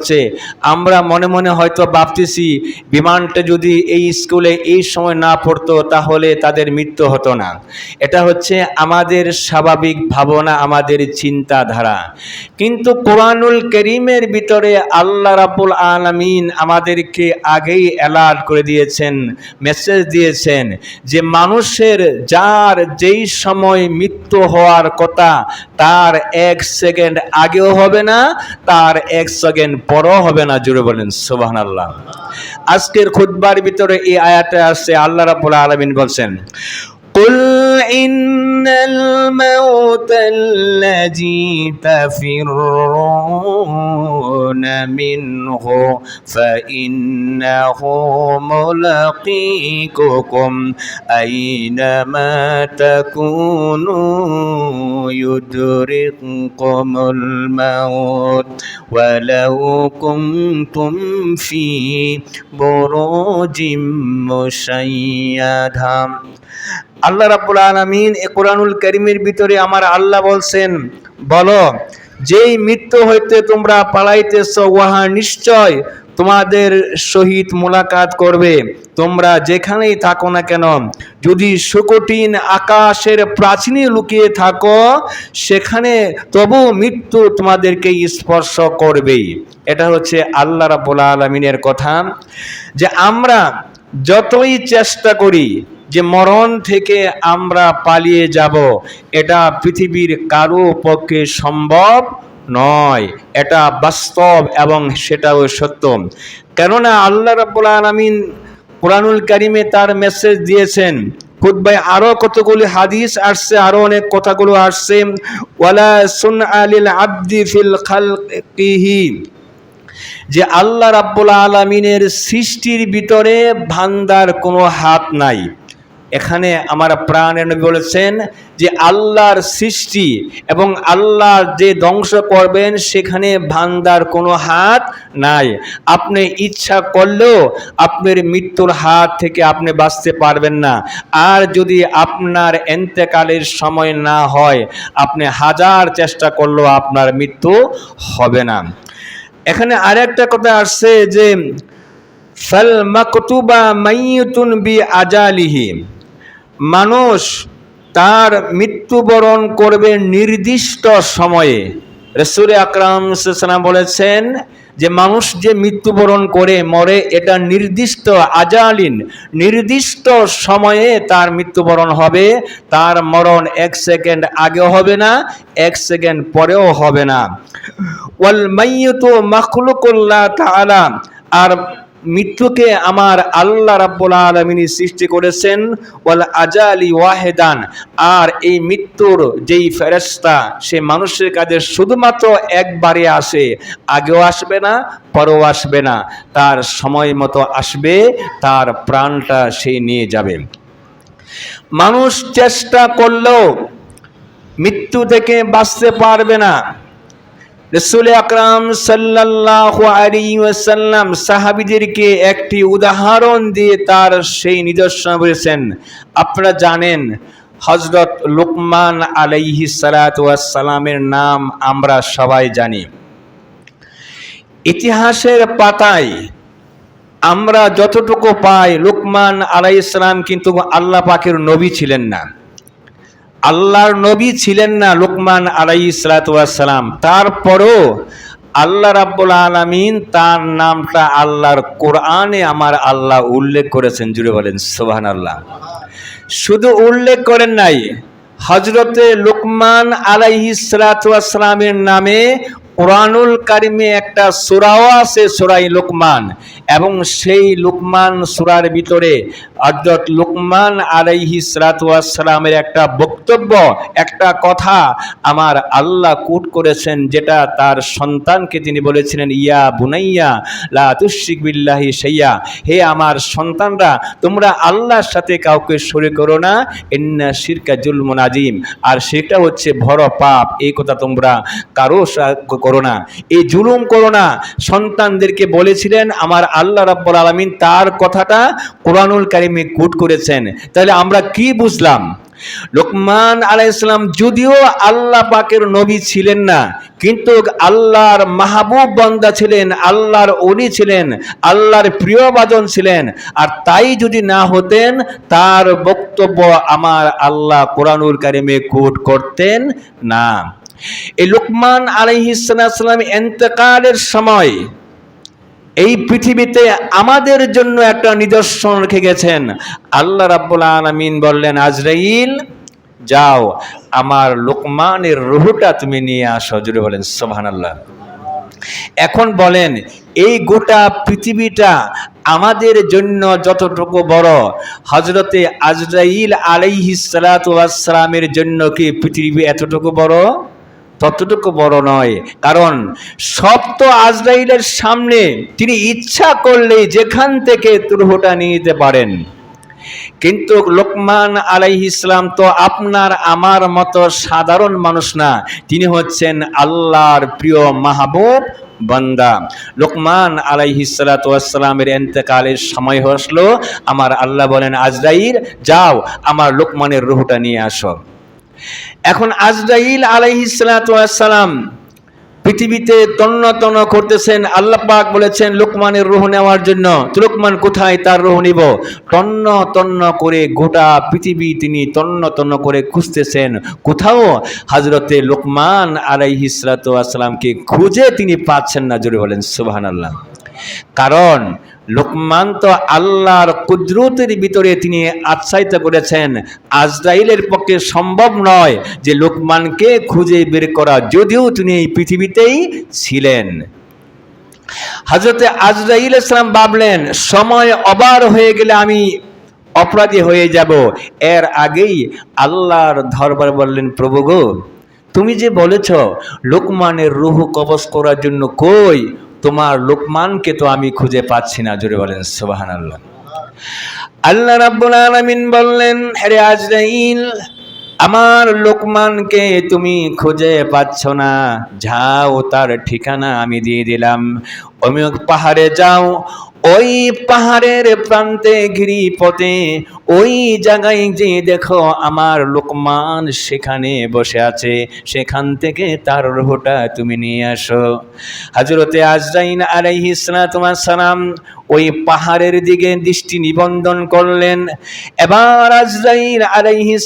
হচ্ছে আমরা মনে মনে হয়তো ভাবতেছি বিমানটা যদি এই স্কুলে এই সময় না পড়তো তাহলে তাদের মৃত্যু হতো না। এটা হচ্ছে আমাদের স্বাভাবিক ভাবনা, আমাদের চিন্তাধারা। কিন্তু কোরআনুল কারীমের ভিতরে আল্লাহ রাব্বুল আলামিন আমাদেরকে আগেই অ্যালার্ট করে দিয়েছেন, মেসেজ দিয়েছেন যে মানুষের যার যেই সময় মৃত্যু হওয়ার কথা তার 1 সেকেন্ড আগেও হবে না, তার 1 সেকেন্ড পরও হবে না। জোরে বলেন সুবহানাল্লাহ। আজকের খুতবার ভিতরে এই আয়াতে আছে আল্লাহ রাব্বুল আলামিন বলছেন, قل إن الموت الذي تفرون منه فإنه ملاقيكم أينما تكونوا يدرككم الموت ولو كنتم في بروج مشيدة। আল্লাহ রাব্বুল আলামিন এই কোরআনুল কারীমের ভিতরে আমার আল্লাহ বলছেন, বলো যেই মৃত্যু হইতে তোমরা পালাইতেছো উহা নিশ্চয় তোমাদের সহিত মোলাকাত করবে, তোমরা যেখানেই থাকো না কেন। যদি সুকঠিন আকাশের প্রাচীনে লুকিয়ে থাকো সেখানে তবু মৃত্যু তোমাদেরকে স্পর্শ করবেই। এটা হচ্ছে আল্লাহ রাব্বুল আলামিনের কথা যে আমরা যতই চেষ্টা করি যে মরণ থেকে আমরা পালিয়ে যাব, এটা পৃথিবীর কারো পক্ষে সম্ভব নয়। এটা বাস্তব এবং সেটাও সত্য। কেননা আল্লাহ রাব্বুল আলামিন কোরআনুল কারীমে তার মেসেজ দিয়েছেন। খুতবায় আরো কতগুলি হাদিস আসছে, আরো অনেক কথাগুলো আসছে। ওয়ালা সুনআ লিল আবদি ফিল খালকিহি, যে আল্লাহ রাব্বুল আলামিনের সৃষ্টির ভিতরে বান্দার কোনো হাত নাই। এখানে আমার প্রাণের নবী বলেছেন যে আল্লাহর সৃষ্টি এবং আল্লাহ যে ধ্বংস করবেন সেখানে বান্দার কোনো হাত নাই। আপনি ইচ্ছা করলেও আপনার মৃত্যুর হাত থেকে আপনি বাঁচতে পারবেন না। আর যদি আপনার ইন্তেকালের সময় না হয়, আপনি হাজার চেষ্টা করলেও আপনার মৃত্যু হবে না। এখানে আরেকটা কথা আসছে যে ফাল মাকতুবা মাইয়ুতুন বি আজালিহি, মানুষ তার মৃত্যুবরণ করবে নির্দিষ্ট সময়ে। রাসূল আকরাম সাল্লাল্লাহু আলাইহি ওয়াসাল্লাম বলেছেন যে মানুষ যে মৃত্যুবরণ করে মরে, এটা নির্দিষ্ট আজালিন, নির্দিষ্ট সময়ে তার মৃত্যুবরণ হবে। তার মরণ 1 সেকেন্ড আগেও হবে না, 1 সেকেন্ড পরেও হবে না। ওয়াল মাইয়িতু মাখলুকুল্লাহ তাআলা, আর মৃত্যুকে আমার আল্লাহ রাব্বুল আলামিন সৃষ্টি করেছেন ওয়াল আজালি ওয়াহিদান, আর এই মৃত্যুর যেই ফেরেশতা সে মানুষের কাছে শুধুমাত্র একবারে আসে, আগেও আসবে না পরেও আসবে না, তার সময় মতো আসবে, তার প্রাণটা সে নিয়ে যাবে। মানুষ চেষ্টা করলেও মৃত্যু থেকে বাঁচতে পারবে না। রাসূল আকরাম সাল্লাল্লাহু আলাইহি ওয়াসাল্লাম সাহাবীদেরকে একটি উদাহরণ দিয়ে তার সেই নিদর্শন বলেছেন। আপনারা জানেন হযরত লুকমান আলাইহিস সালাতু ওয়াস সালামের নাম আমরা সবাই জানি। ইতিহাসের পাতায় আমরা যতটুকু পাই, লুকমান আলাইহিস সালাম কিন্তু আল্লাহ পাকের নবী ছিলেন না, আল্লাহর নবী ছিলেন না লুকমান আলাইহিস সালাতু ওয়াস সালাম। তারপরও আল্লাহ রাব্বুল আলামিন তার নামটা আল্লাহর কোরআনে আমার আল্লাহ উল্লেখ করেছেন। জুড়ে বলেন সুবহানাল্লাহ। শুধু উল্লেখ করেন নাই, হযরতে লুকমান আলাইহিস সালাতু ওয়াস সালামের নামে কোরআনুল কারীমে একটা সূরাও আছে, সূরায়ে লুকমান, এবং সেই লুকমান সূরার ভিতরে হযরত লুকমান আলাইহিস সালাতু ওয়াস সালামের একটা বক্তব্য, একটা কথা আমার আল্লাহ কোট করেছেন, যেটা তার সন্তানকে তিনি বলেছিলেন, ইয়া বুনাইয়া লা তুশরিক বিল্লাহি শাইয়া, হে আমার সন্তানরা তোমরা আল্লাহর সাথে কাউকে শরীক করো না, ইন্না শিরকা জুলমুন আযীম, আর সেটা হচ্ছে বড় পাপ, এই কথা তোমরা কারো করো না, এই জুলুম করো না। সন্তানদেরকে বলেছিলেন আমার আল্লাহ রাব্বুল আলামিন, তার কথাটা কোরআনুল কারীমে কোট করেছেন। তাহলে আমরা কি বুঝলাম? লোকমান আলাইহিস সালাম যদিও আল্লাহ পাকের নবী ছিলেন না, কিন্তু আল্লাহর মাহবুব বান্দা ছিলেন, আল্লাহর ওলি ছিলেন, আল্লাহর প্রিয়ভাজন ছিলেন। আর তাই যদি না হতেন, তার বক্তব্য আমার আল্লাহ কোরআনুল কারিমে কোট করতেন না। এই লোকমান আলাইহিস সালাম ইন্তেকালের সময় এই পৃথিবীতে আমাদের জন্য একটা নিদর্শন রেখে গেছেন। আল্লাহ রাব্বুল আলামিন বললেন, আজরাইল যাও, আমার লোকমানের রূহটা তুমি নিয়ে আসো। জুড়ে বলেন সুবহানাল্লাহ। এখন বলেন, এই গোটা পৃথিবীটা আমাদের জন্য যতটুকু বড়, হযরতে আজরাইল আলাইহিস সালাতু ওয়াস সালামের জন্য কি পৃথিবী এতটুকু বড়? ততটুকু বড় নয়। কারণ সব তো আজরাইলের সামনে, তিনি ইচ্ছা করলেই যেখান থেকে রূহটা নিয়ে নিতে পারেন। কিন্তু লোকমান আলাইহিস সালাম তো আপনার আমার মতো সাধারণ মানুষ না, তিনি হচ্ছেন আল্লাহর প্রিয় মাহবুব বান্দা। লোকমান আলাইহিস সালাতু ওয়াস সালামের ইন্তেকালের সময় হলো, আমার আল্লাহ বলেন, আজরাইল যাও, আমার লোকমানের রূহটা নিয়ে আসো। এখন আজরাইল আলাইহিস সালাতু ওয়াস সালাম পৃথিবীতে তন্ন তন্ন করতেছেন। আল্লাহ পাক বলেছেন লোকমানের রূহ নেওয়ার জন্য। তো লোকমান কোথায় তার রূহ নিব? তন্ন তন্ন করে গোটা পৃথিবী তিনি তন্ন তন্ন করে খুঁজতেছেন, কোথাও হযরতে লোকমান আলাইহিস সালাতু ওয়াস সালামকে খুঁজে তিনি পাচ্ছেন না। জোরে বলেন সুবহানাল্লাহ। কারণ লোকমান তো আল্লাহর কুদরতের ভিতরে তিনি আচ্ছাদিত করেছেন, আজরাইলের পক্ষে সম্ভব নয় যে লোকমানকে খুঁজে বের করা, যদিও তিনি এই পৃথিবীতেই ছিলেন। হযরতে আজরাইল আলাইহিস সালাম ভাবলেন, সময় ওভার হয়ে গেলে আমি অপরাধী হয়ে যাব। এর আগেই আল্লাহর দরবারে বললেন, প্রভু গো, তুমি যে বলেছ লোকমানের রূহ কবজ করার জন্য, কই তোমার লোকমানকে তো আমি খুঁজে পাচ্ছি না। জোরে বলেন সুবহানাল্লাহ। আল্লাহ রাব্বুল আলামিন বললেন, হে আজরাইল, আমার লোকমানকে তুমি খুঁজে পাচ্ছ না, যাও, তার ঠিকানা আমি দিয়ে দিলাম। অমুক পাহাড়ে যাও, ওই পাহাড়ের প্রান্তে গিরিপথে ওই জায়গায় যে দেখো আমার লোকমান সেখানে বসে আছে, সেখান থেকে তার রূহটা তুমি নিয়ে আসো। হযরতে আজরাইল আলাইহিস সালাম ওই পাহাড়ের দিকে দৃষ্টি নিবন্ধন করলেন। এবার আজরাইল আলাইহিস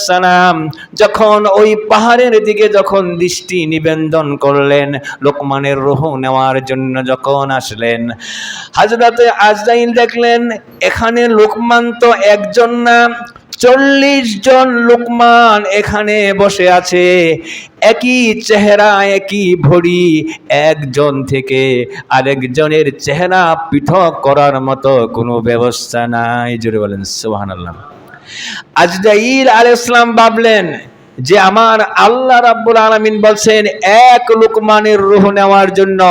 সালাম যখন ওই পাহাড়ের দিকে যখন দৃষ্টি নিবন্ধন করলেন, লোকমানের রূহ নেওয়ার জন্য যখন আসলেন, হযরতে আজরাইল দেখলেন এখানে লোকমান তো একজন না, 40 জন লোকমান এখানে বসে আছে। একই চেহারা, একই ভরি, একজন থেকে আরেকজনের চেহারা পৃথক করার মতো কোনো ব্যবস্থা নাই। জোরে বলেন সুবহানাল্লাহ। আজরাইল আলাইহিস সালাম ভাবলেন যে আমার আল্লাহ রাব্বুল আলামিন বলছেন এক লোকমানের রূহ নেওয়ার জন্য,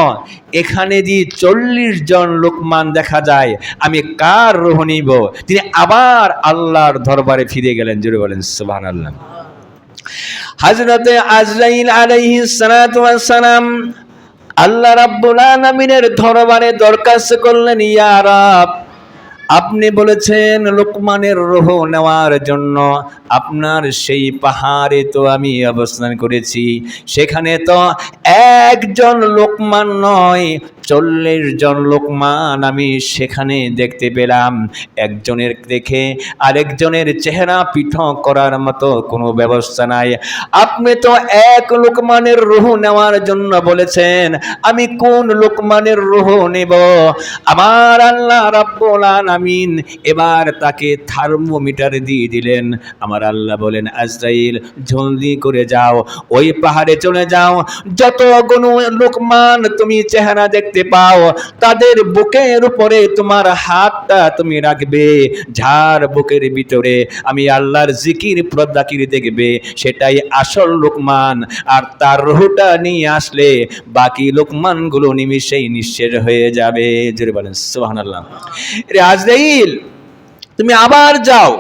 এখানে যে 40 জন লোকমান দেখা যায়, আমি কার রূহ নিব? তিনি আবার আল্লাহর দরবারে ফিরে গেলেন। জোরে বলেন সুবহানাল্লাহ। হযরতে আজরাইল আলাইহিস সালাম আল্লাহ রাব্বুল আলামিনের দরবারে দরখাস্ত করলেন, ইয়া রাব, আপনি বলেছেন লোকমানের রূহ নেওয়ার জন্য আপনার সেই পাহাড়ে তো আমি অবস্থান করেছি, সেখানে তো একজন লোকমান নয়, 40 জন লোকমান আমি সেখানে দেখতে পেলাম। একজনের দেখে আরেকজনের চেহারা পৃথক করার মতো কোনো ব্যবস্থা নাই। আপনি তো এক লোকমানের রূহ নেওয়ার জন্য বলেছেন, আমি কোন লোকমানের রূহ নেব? আমার আল্লাহ রাব্বুল আলামিন এবার তাকে থার্মোমিটার দিয়ে দিলেন। আমার আল্লাহ বলেন, আজরাইল জলদি করে যাও, ওই পাহাড়ে চলে যাও, যতগুলো লোকমান তুমি চেহারা দেখতে পাও তাদের বুকের উপরে তোমার হাতটা তুমি রাখবে। যার বুকের ভিতরে আমি আল্লাহর জিকির প্রদাকির দেখবে, সেটাই আসল লোকমান। আর তার রূহটা নিয়ে আসলে বাকি লোকমানগুলো নিমিষেই নিঃশেষ হয়ে যাবে। জোরে বলেন সুবহানাল্লাহ। রে আজরাইল, তুমি আবার যাও,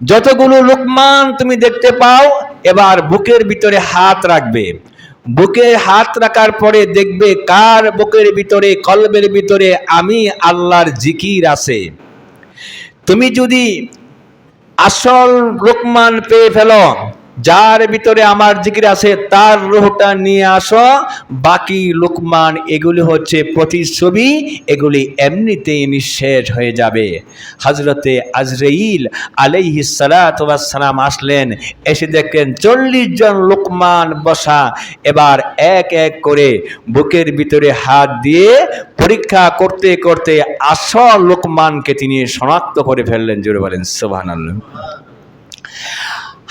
যতগুলো লোকমান তুমি দেখতে পাও এবার বুকের ভিতরে হাত রাখবে। বুকে হাত রাখার পরে দেখবে কার বুকের ভিতরে, কলবের ভিতরে আমি আল্লাহর জিকির আছে। তুমি যদি আসল লোকমান পেয়ে ফেলো, যার ভিতরে আমার জিকির আছে তার রূহটা নিয়ে আসো। বাকি লোকমান এগুলি হচ্ছে প্রতিচ্ছবি, এগুলি এমনিতেই নিঃশেষ হয়ে যাবে। হযরতে আজরাইল আলাইহিস সালাতু ওয়াস সালাম আসলেন, এসে দেখলেন 40 জন লোকমান বসা। এবার এক এক করে বুকের ভিতরে হাত দিয়ে পরীক্ষা করতে করতে আসল লোকমানকে তিনি শনাক্ত করে ফেললেন। জোরে বলেন সুবহানাল্লাহ।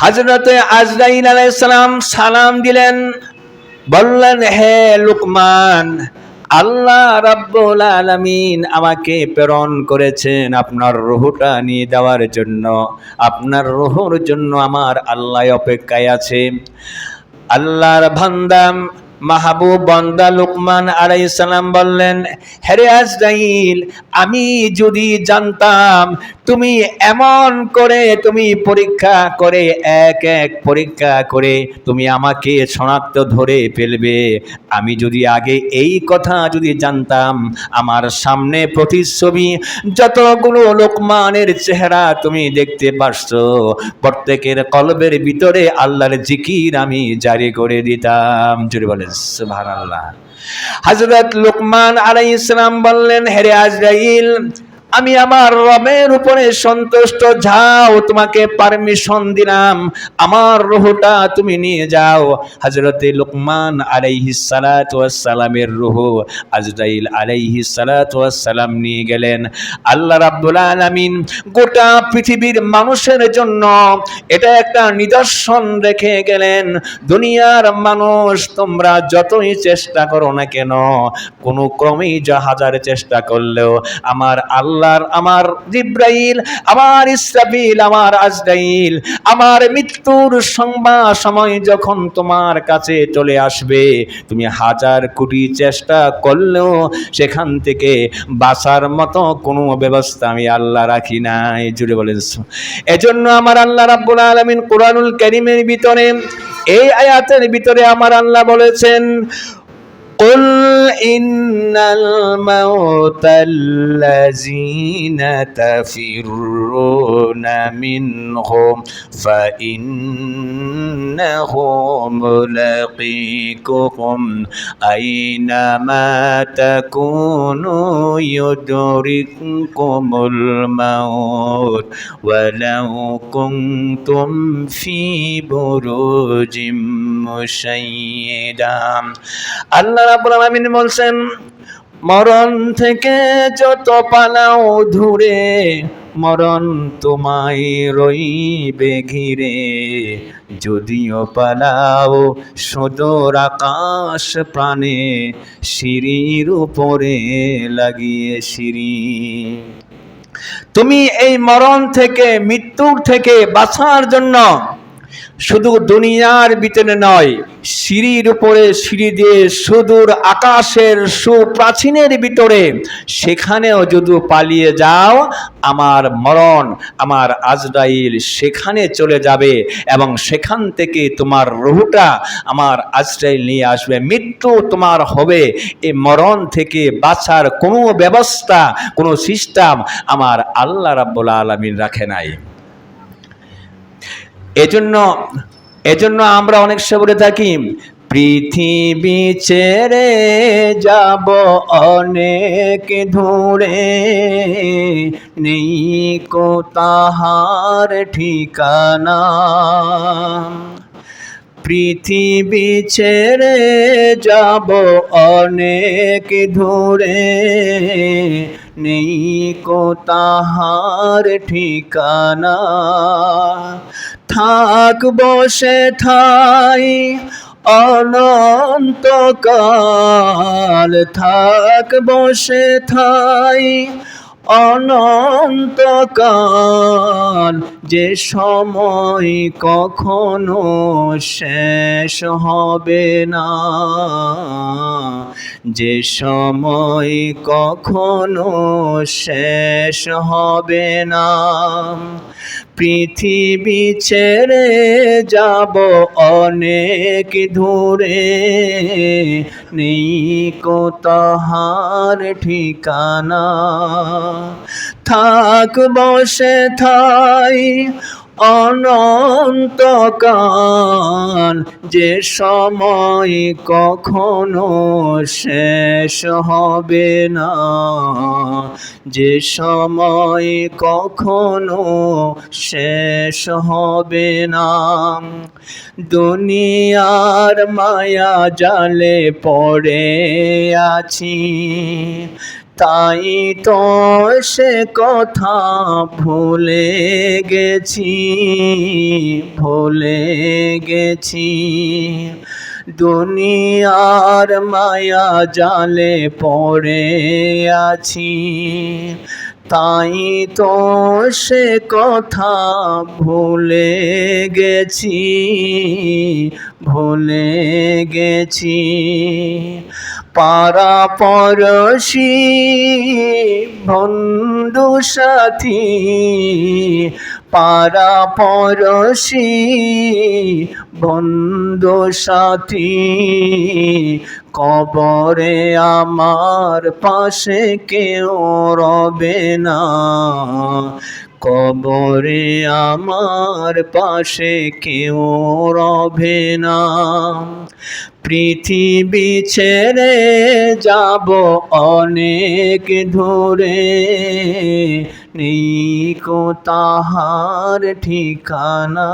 হযরতে আজরাইল আলাইহিস সালাম সালাম দিলেন, বললেন, হে লোকমান, আল্লাহ রাব্বুল আলামিন আমাকে প্রেরণ করেছেন আপনার রূহটা নিয়ে দেওয়ার জন্য। আপনার রূহের জন্য আমার আল্লাহ অপেক্ষায় আছে। আল্লাহর বান্দা মাহবুব বান্দা লোকমান আলাইহিস সালাম বললেন, হে আজরাইল, আমি যদি জানতাম তুমি এমন করে তুমি পরীক্ষা করে এক এক পরীক্ষা করে তুমি আমাকে শনাক্ত ধরে ফেলবে, আমি যদি আগে এই কথা যদি জানতাম, আমার সামনে প্রতিচ্ছবি যতগুলো লোকমানের চেহারা তুমি দেখতে পাচ্ছ, প্রত্যেকের কলবের ভিতরে আল্লাহর জিকির আমি জারি করে দিতাম। জোরে বলেন সুবহানাল্লাহ। হযরত লোকমান আলাইহিস সালাম বললেন, হে আজরাইল, আমি আমার রবের উপরে সন্তুষ্ট, যাও তোমাকে পারমিশন দিলাম, আমার রূহটা তুমি নিয়ে যাও। হযরতে লোকমান আলাইহিস সালাতু ওয়াস সালামের রূহ আজরাইল আলাইহিস সালাতু ওয়াস সালাম নিয়ে গেলেন। আল্লাহ রাব্বুল আলামিন গোটা পৃথিবীর মানুষের জন্য এটা একটা নিদর্শন রেখে গেলেন, দুনিয়ার মানুষ তোমরা যতই চেষ্টা করো না কেন, কোনো ক্রমেই হাজার চেষ্টা করলেও আমার আল্লাহর, আমার জিব্রাইল, আমার ইসরাফিল, আমার আজরাইল, আমার মৃত্যুর সংবাদ সময় যখন তোমার কাছে চলে আসবে, তুমি হাজার কোটি চেষ্টা করলেও সেখান থেকে বাঁচার মতো কোনো ব্যবস্থা আমি আল্লাহ রাখি নাই। জুড়ে বলেন। এজন্য আমার আল্লাহ রাব্বুল আলামিন কোরআনুল কারীমের ভিতরে এই আয়াতের ভিতরে আমার আল্লাহ বলেছেন, قل إن الموت الذين تفرون منه فإنه ملاقيكم أينما تكونوا يدرككم الموت ولو كنتم في بروج مشيدة। আল্লাহ রাব্বুল আলামিন বলছেন, মরণ থেকে যত পালাও দূরে, মরণ তোমায় রইবে ঘিরে। যদিও পালাও সুদূর আকাশ প্রাণে, সিঁড়ির উপরে লাগিয়ে সিঁড়ি। তুমি এই মরণ থেকে, মৃত্যুর থেকে বাঁচার জন্য শুধু দুনিয়ার ভিতরে নয়, সিঁড়ির উপরে সিঁড়ি দিয়ে সুদূর আকাশের সুপ্রাচীনের ভিতরে, সেখানেও যদি পালিয়ে যাও, আমার মরণ, আমার আজরাইল সেখানে চলে যাবে এবং সেখান থেকে তোমার রূহটা আমার আজরাইল নিয়ে আসবে। মৃত্যু তোমার হবে। এই মরণ থেকে বাঁচার কোনো ব্যবস্থা, কোনো সিস্টেম আমার আল্লাহ রাব্বুল আলামিন রাখে নাই। এজন্য আমরা অনেক সময় বলে থাকি, পৃথিবী ছেড়ে যাব অনেক দূরে, নেই কো তাহার ঠিকানা। পৃথিবী ছেড়ে যাব অনেক দূরে, নেই কো তাহার ঠিকানা। থাকবো সেথায় অনন্তকাল, থাকবো সেথায় অনন্তকাল। যে সময় কখনো শেষ হবে না, যে সময় কখনো শেষ হবে না। পৃথিবী ছেড়ে যাব অনেক দূরে, নেই কো তাহার ঠিকানা। থাকবো সেথায় অনন্তকাল, যে সময় কখনো শেষ হবে না, যে সময় কখনো শেষ হবে না। দুনিয়ার মায়া জালে পড়ে আছি, তাই তো সে কথা ভুলে গেছি, ভুলে গেছি। দুনিয়ার মায়া জালে পড়ে আছি, তাই তো সে কথা ভুলে গেছি, ভুলে গেছি। পাড়াপড়শি বন্ধু সাথী, পাড়াপড়শি বন্ধু সাথী, কবরে আমার পাশে কেউ রবে না, কবরে আমার পাশে কেউ রবে না। পৃথিবী ছেড়ে যাব অনেক দূরে, নেই কো তাহার ঠিকানা।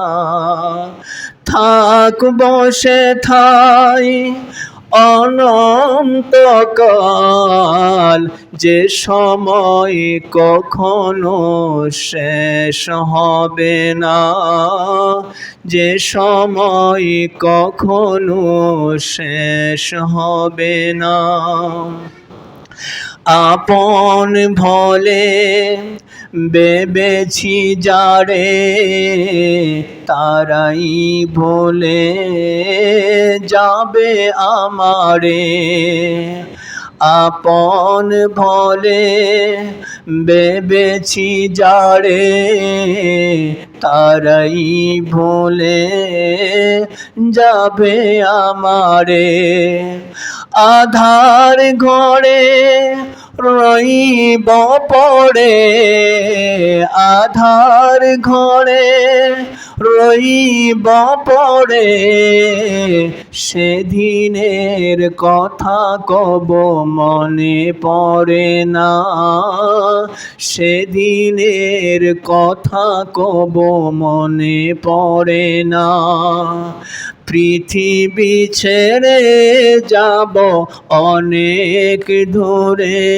থাকব সেথায় অনন্তকাল, যে সময় কখনো শেষ হবে না, যে সময় কখনো শেষ হবে না। আপন ভোলে ভেবেছি যারে, তারাই ভুলে যাবে আমারে। আপন ভোলে ভেবেছি যারে, তারাই ভুলে যাবে আমারে। আধার ঘরে রইব পড়ে, আধার ঘরে রইব পড়ে, সেদিনের কথা কব মনে পড়ে না, সেদিনের কথা কব মনে পড়ে না। পৃথিবী ছেড়ে যাব অনেক দূরে,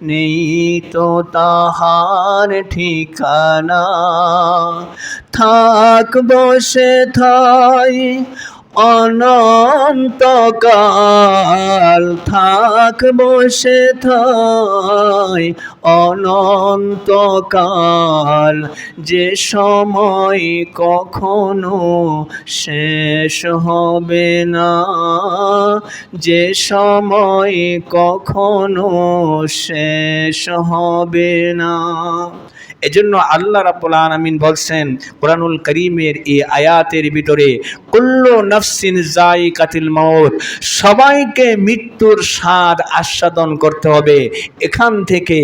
নেই তো তাহার ঠিকানা। থাকব সেথায় অনন্তকাল, থাকব সেথায় অনন্তকাল, যে সময় কখনো শেষ হবে না, যে সময় কখনো শেষ হবে না। এজন্য আল্লাহ রাব্বুল আলামিন বলছেন কুরআনুল কারীমের এই আয়াতের ভিতরে, কুল্লু নাফসিন যায়িকাতুল মাউত, সবাইকে মৃত্যুর স্বাদ আস্বাদন করতে হবে। এখান থেকে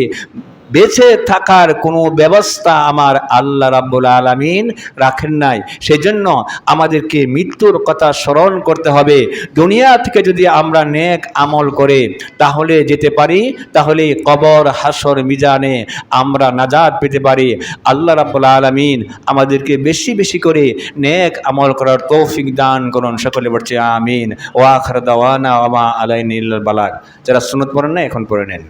বেঁচে থাকার কোনো ব্যবস্থা আমার আল্লাহ রাব্বুল আলামিন রাখেন নাই। সেজন্য আমাদেরকে মৃত্যুর কথা স্মরণ করতে হবে। দুনিয়া থেকে যদি আমরা নেক আমল করে তাহলে যেতে পারি, তাহলে কবর হাসর মিজানে আমরা নাজাত পেতে পারি। আল্লাহ রাব্বুল আলামিন আমাদেরকে বেশি বেশি করে নেক আমল করার তৌফিক দান করুন। সকলে বলছে আমিন। ওয়া আখির দাওয়ানা ওয়া মা আলাইনা ইল্লাল বালাগ। যারা সুন্নাত পড়েন না এখন পড়ে নেন।